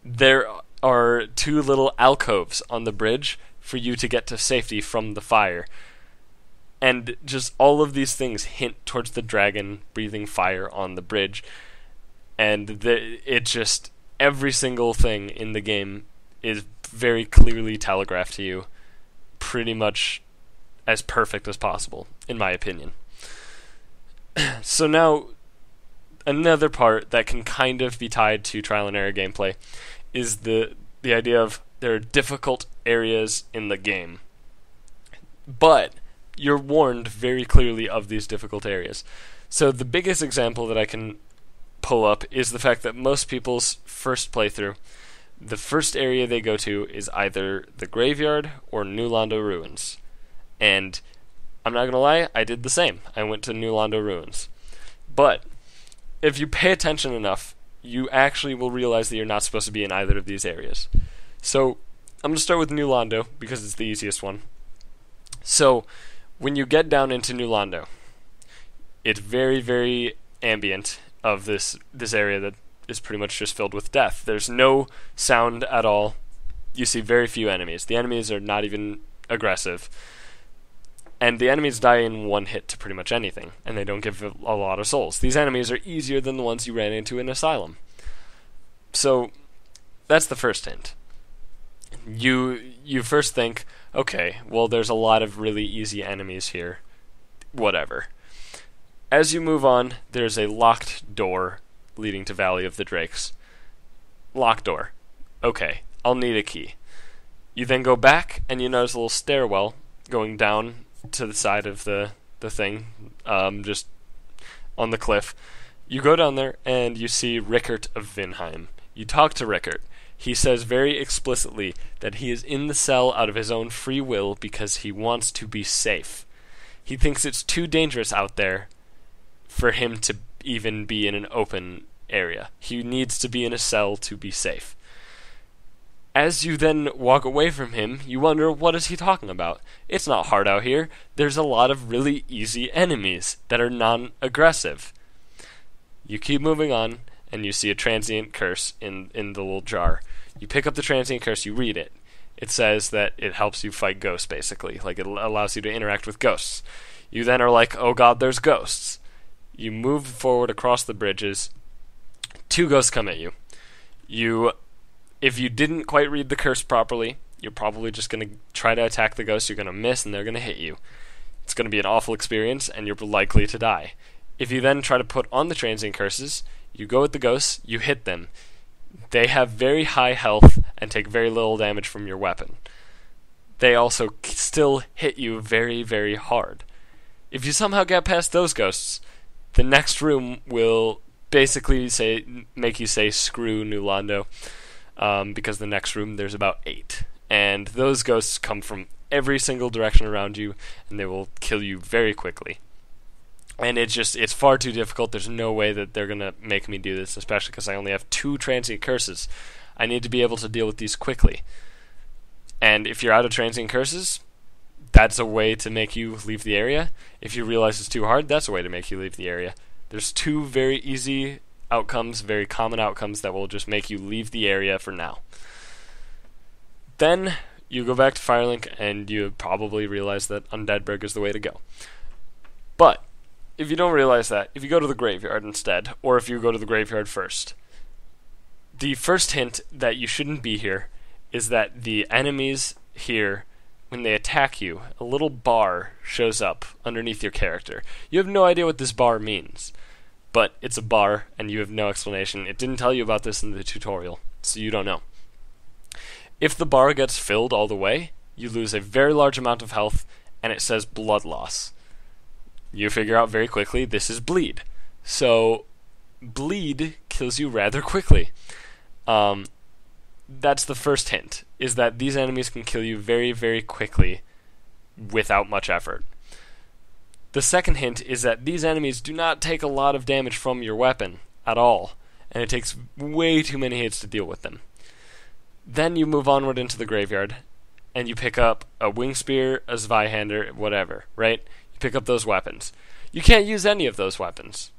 There are 2 little alcoves on the bridge for you to get to safety from the fire. And just all of these things hint towards the dragon breathing fire on the bridge. And it just, every single thing in the game is very clearly telegraphed to you, pretty much as perfect as possible, in my opinion. So now, another part that can kind of be tied to trial and error gameplay is the idea of there are difficult areas in the game. But you're warned very clearly of these difficult areas. So the biggest example that I can pull up is the fact that most people's first playthrough, the first area they go to is either the graveyard or New Londo Ruins. And I'm not going to lie, I did the same. I went to New Londo Ruins. But if you pay attention enough, you actually will realize that you're not supposed to be in either of these areas. So I'm going to start with New Londo because it's the easiest one. So when you get down into New Londo, it's very, very ambient of this area that is pretty much just filled with death. There's no sound at all. You see very few enemies. The enemies are not even aggressive. And the enemies die in one hit to pretty much anything, and they don't give a lot of souls. These enemies are easier than the ones you ran into in Asylum. So that's the first hint. You first think, okay, well, there's a lot of really easy enemies here. Whatever. As you move on, there's a locked door leading to Valley of the Drakes. Locked door. Okay, I'll need a key. You then go back, and you notice a little stairwell going down to the side of the thing, just on the cliff. You go down there, and you see Rickert of Vinheim. You talk to Rickert. He says very explicitly that he is in the cell out of his own free will because he wants to be safe. He thinks it's too dangerous out there for him to even be in an open area. He needs to be in a cell to be safe. As you then walk away from him, you wonder, what is he talking about? It's not hard out here. There's a lot of really easy enemies that are non-aggressive. You keep moving on, and you see a transient curse in the little jar. You pick up the transient curse, you read it. It says that it helps you fight ghosts, basically. Like, it allows you to interact with ghosts. You then are like, oh god, there's ghosts. You move forward across the bridges. 2 ghosts come at you. If you didn't quite read the curse properly, you're probably just going to try to attack the ghost. You're going to miss, and they're going to hit you. It's going to be an awful experience, and you're likely to die. If you then try to put on the transient curses, you go with the ghosts, you hit them. They have very high health and take very little damage from your weapon. They also still hit you very, very hard. If you somehow get past those ghosts, the next room will basically make you say screw New Londo, because the next room there's about 8. And those ghosts come from every single direction around you, and they will kill you very quickly. And it's far too difficult. There's no way that they're going to make me do this, especially because I only have 2 transient curses. I need to be able to deal with these quickly. And if you're out of transient curses, that's a way to make you leave the area. If you realize it's too hard, that's a way to make you leave the area. There's 2 very easy outcomes, very common outcomes that will just make you leave the area for now. Then you go back to Firelink, and you probably realize that Undeadburg is the way to go. But if you don't realize that, if you go to the graveyard instead, or if you go to the graveyard first, the first hint that you shouldn't be here is that the enemies here, when they attack you, a little bar shows up underneath your character. You have no idea what this bar means, but it's a bar, and you have no explanation. It didn't tell you about this in the tutorial, so you don't know. If the bar gets filled all the way, you lose a very large amount of health, and it says blood loss. You figure out very quickly this is bleed. So, bleed kills you rather quickly. That's the first hint, is that these enemies can kill you very, very quickly without much effort. The second hint is that these enemies do not take a lot of damage from your weapon at all, and it takes way too many hits to deal with them. Then you move onward into the graveyard, and you pick up a wing spear, a Zweihander, whatever, right? You pick up those weapons. You can't use any of those weapons.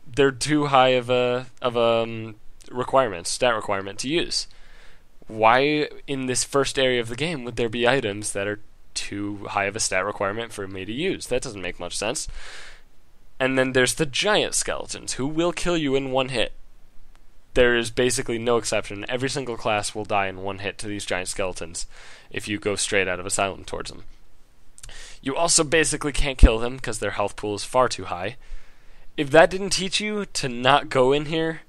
They're too high of a stat requirement to use. Why in this first area of the game would there be items that are too high of a stat requirement for me to use? That doesn't make much sense. And then there's the giant skeletons, who will kill you in 1 hit. There is basically no exception. Every single class will die in 1 hit to these giant skeletons if you go straight out of Asylum towards them. You also basically can't kill them because their health pool is far too high. If that didn't teach you to not go in here,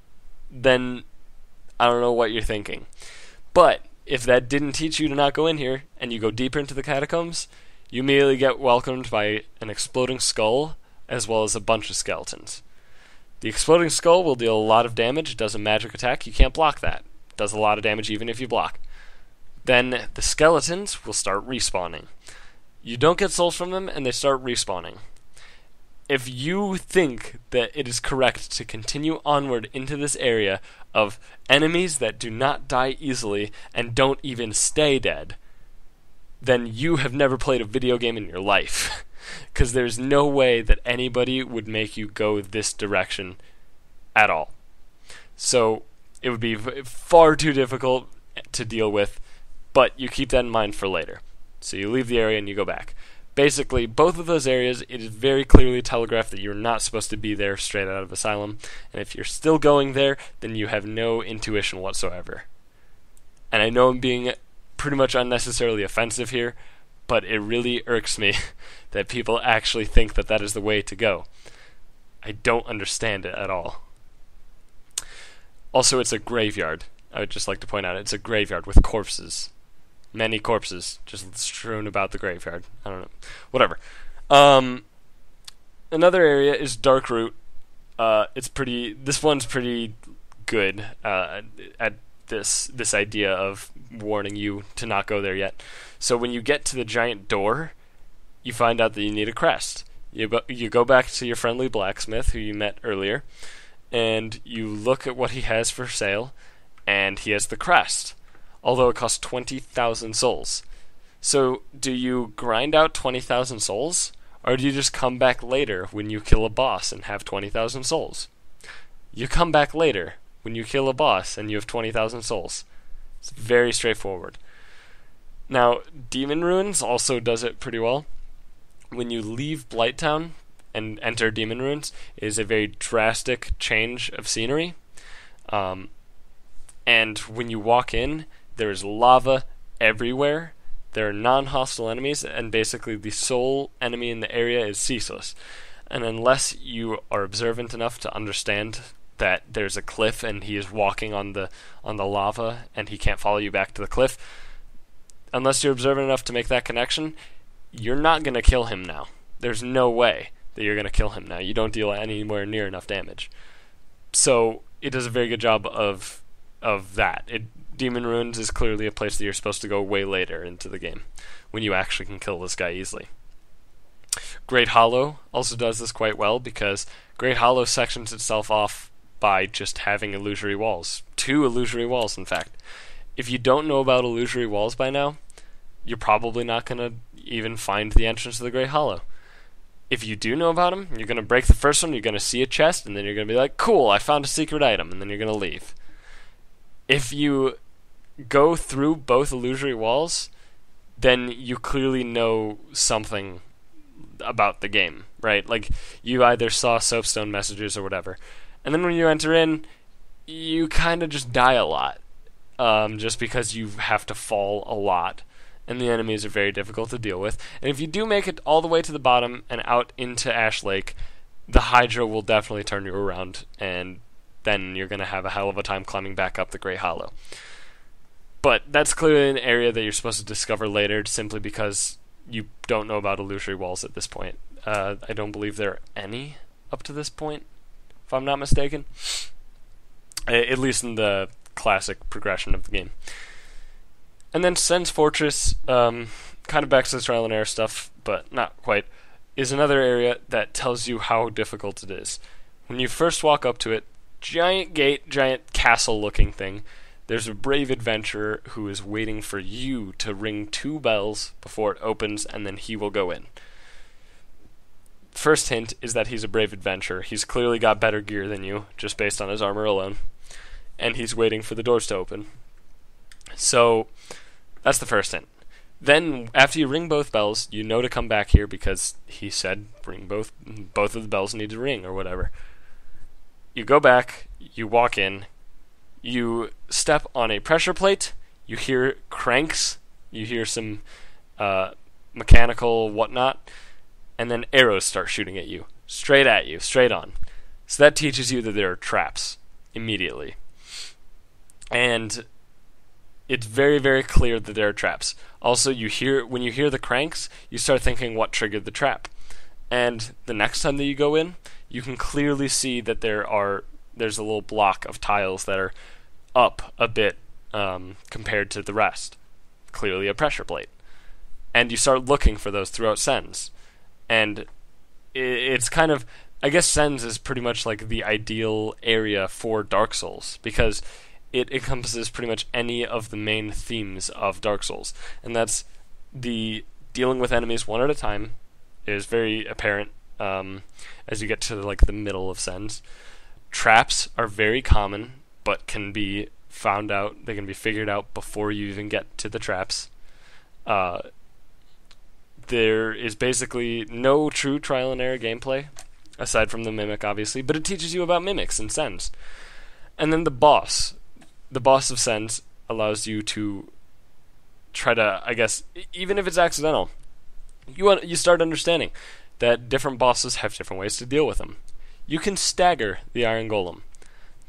then I don't know what you're thinking. But if that didn't teach you to not go in here, and you go deeper into the catacombs, you immediately get welcomed by an exploding skull, as well as a bunch of skeletons. The exploding skull will deal a lot of damage. It does a magic attack. You can't block that. It does a lot of damage even if you block. Then the skeletons will start respawning. You don't get souls from them, and they start respawning. If you think that it is correct to continue onward into this area of enemies that do not die easily and don't even stay dead, then you have never played a video game in your life. Because there's no way that anybody would make you go this direction at all. So it would be far too difficult to deal with, but you keep that in mind for later. So you leave the area and you go back. Basically, both of those areas, it is very clearly telegraphed that you're not supposed to be there straight out of Asylum, and if you're still going there, then you have no intuition whatsoever. And I know I'm being pretty much unnecessarily offensive here, but it really irks me that people actually think that that is the way to go. I don't understand it at all. Also, it's a graveyard. I would just like to point out, it's a graveyard with corpses. Many corpses just strewn about the graveyard. I don't know. Whatever. Another area is Dark Root. This one's pretty good at this idea of warning you to not go there yet. So when you get to the giant door, you find out that you need a crest. You go back to your friendly blacksmith who you met earlier, and you look at what he has for sale, and he has the crest, although it costs 20,000 souls. So, do you grind out 20,000 souls, or do you just come back later when you kill a boss and have 20,000 souls? You come back later when you kill a boss and you have 20,000 souls. It's very straightforward. Now, Demon Ruins also does it pretty well. When you leave Blighttown and enter Demon Ruins, it is a very drastic change of scenery. And when you walk in, there is lava everywhere. There are non-hostile enemies, and basically the sole enemy in the area is Ceaseless. And unless you are observant enough to understand that there's a cliff and he is walking on the lava and he can't follow you back to the cliff, unless you're observant enough to make that connection, you're not going to kill him now. There's no way that you're going to kill him now. You don't deal anywhere near enough damage. So it does a very good job of that. Demon Ruins is clearly a place that you're supposed to go way later into the game, when you actually can kill this guy easily. Great Hollow also does this quite well, because Great Hollow sections itself off by just having illusory walls. 2 illusory walls, in fact. If you don't know about illusory walls by now, you're probably not going to even find the entrance to the Great Hollow. If you do know about them, you're going to break the first one, you're going to see a chest, and then you're going to be like, cool, I found a secret item, and then you're going to leave. If you go through both illusory walls, then you clearly know something about the game, right? Like, you either saw soapstone messages or whatever. And then when you enter in, you kind of just die a lot, just because you have to fall a lot, and the enemies are very difficult to deal with. And if you do make it all the way to the bottom and out into Ash Lake, the Hydra will definitely turn you around, and then you're going to have a hell of a time climbing back up the Great Hollow. But that's clearly an area that you're supposed to discover later, simply because you don't know about illusory walls at this point. I don't believe there are any up to this point, if I'm not mistaken. At least in the classic progression of the game. And then Sen's Fortress, kind of backs to the trial and error stuff, but not quite, is another area that tells you how difficult it is. When you first walk up to it, giant gate, giant castle-looking thing, there's a brave adventurer who is waiting for you to ring 2 bells before it opens, and then he will go in. First hint is that he's a brave adventurer. He's clearly got better gear than you, just based on his armor alone. And he's waiting for the doors to open. So, that's the first hint. Then, after you ring both bells, you know to come back here because he said ring both of the bells need to ring, or whatever. You go back, you walk in, you step on a pressure plate, you hear cranks, you hear some mechanical whatnot, and then arrows start shooting at you, straight on. So that teaches you that there are traps immediately. And it's very, very clear that there are traps. Also, when you hear the cranks, you start thinking what triggered the trap. And the next time that you go in, you can clearly see that there's a little block of tiles that are up a bit compared to the rest. Clearly a pressure plate. And you start looking for those throughout Sens. And it's kind of, I guess Sens is pretty much like the ideal area for Dark Souls, because it encompasses pretty much any of the main themes of Dark Souls. And that's the dealing with enemies one at a time is very apparent as you get to like the middle of Sens. Traps are very common, but can be found out, they can be figured out before you even get to the traps. There is basically no true trial and error gameplay, aside from the Mimic, obviously, but it teaches you about Mimics and Sens. And then the boss of Sens allows you to try to, I guess, even if it's accidental, you start understanding that different bosses have different ways to deal with them. You can stagger the Iron Golem.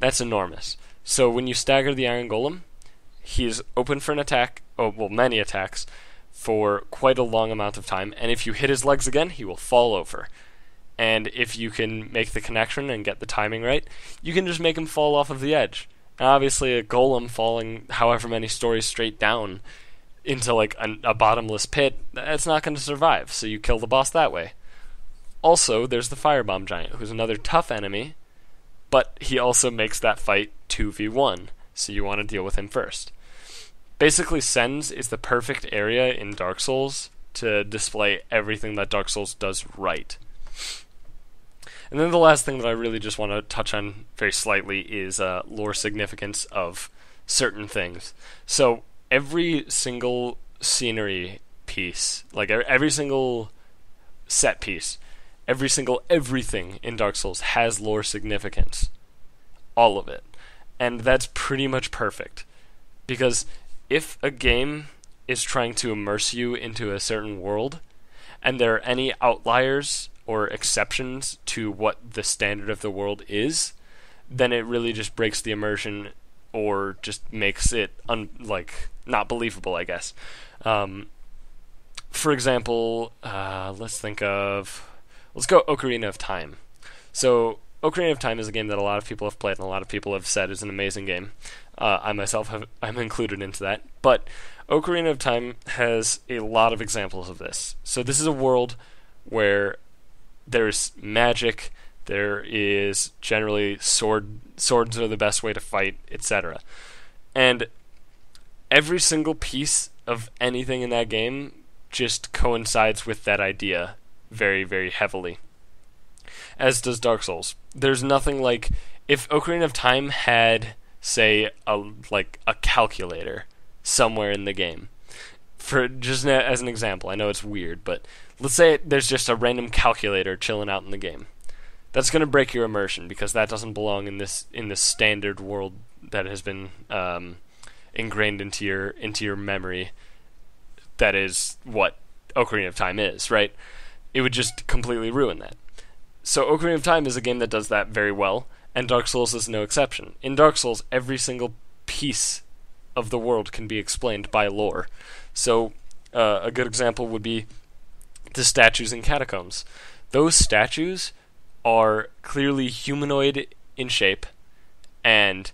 That's enormous. So when you stagger the Iron Golem, he's open for an attack, many attacks, for quite a long amount of time, and if you hit his legs again, he will fall over. And if you can make the connection and get the timing right, you can just make him fall off of the edge. And obviously a golem falling however many stories straight down into like a bottomless pit, that's not going to survive, so you kill the boss that way. Also, there's the Firebomb Giant, who's another tough enemy, but he also makes that fight 2v1, so you want to deal with him first. Basically, Sens is the perfect area in Dark Souls to display everything that Dark Souls does right. And then the last thing that I really just want to touch on very slightly is lore significance of certain things. So every single scenery piece, like every single set piece, every single everything in Dark Souls has lore significance. All of it. And that's pretty much perfect. Because if a game is trying to immerse you into a certain world, and there are any outliers or exceptions to what the standard of the world is, then it really just breaks the immersion or just makes it not believable, I guess. For example, let's go Ocarina of Time. So Ocarina of Time is a game that a lot of people have played and a lot of people have said is an amazing game. I myself I'm included into that. But Ocarina of Time has a lot of examples of this. So this is a world where there's magic, there is generally swords are the best way to fight, etc. And every single piece of anything in that game just coincides with that idea very, very heavily. As does Dark Souls. There's nothing like, if Ocarina of Time had, say, a calculator somewhere in the game. For just as an example, I know it's weird, but let's say there's just a random calculator chilling out in the game. That's going to break your immersion because that doesn't belong in this standard world that has been ingrained into your memory. That is what Ocarina of Time is, right? It would just completely ruin that. So Ocarina of Time is a game that does that very well, and Dark Souls is no exception. In Dark Souls, every single piece of the world can be explained by lore. So a good example would be the statues in catacombs. Those statues are clearly humanoid in shape, and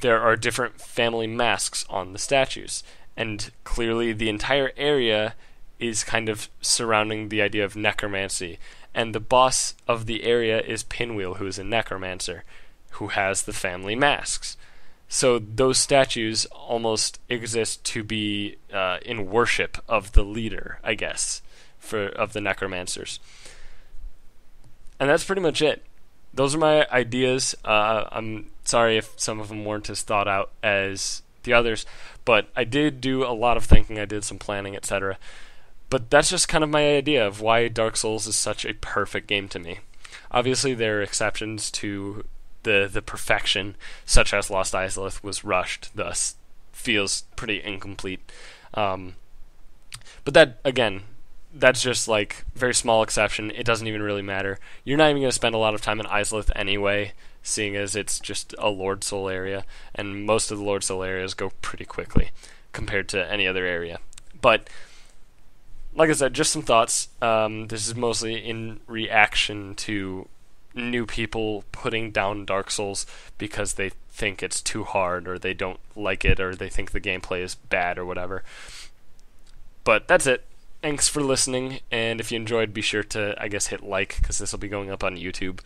there are different family masks on the statues. And clearly the entire area is kind of surrounding the idea of necromancy. And the boss of the area is Pinwheel, who is a necromancer, who has the family masks. So those statues almost exist to be in worship of the leader, I guess, of the necromancers. And that's pretty much it. Those are my ideas. I'm sorry if some of them weren't as thought out as the others, but I did do a lot of thinking. I did some planning, etc. But that's just kind of my idea of why Dark Souls is such a perfect game to me. Obviously, there are exceptions to the perfection, such as Lost Izalith was rushed, thus feels pretty incomplete. But that, again, that's just like very small exception. It doesn't even really matter. You're not even going to spend a lot of time in Izalith anyway, seeing as it's just a Lord Soul area, and most of the Lord Soul areas go pretty quickly compared to any other area. But like I said, just some thoughts. This is mostly in reaction to new people putting down Dark Souls because they think it's too hard, or they don't like it, or they think the gameplay is bad, or whatever. But that's it. Thanks for listening, and if you enjoyed, be sure to, I guess, hit like, because this will be going up on YouTube.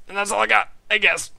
And that's all I got, I guess.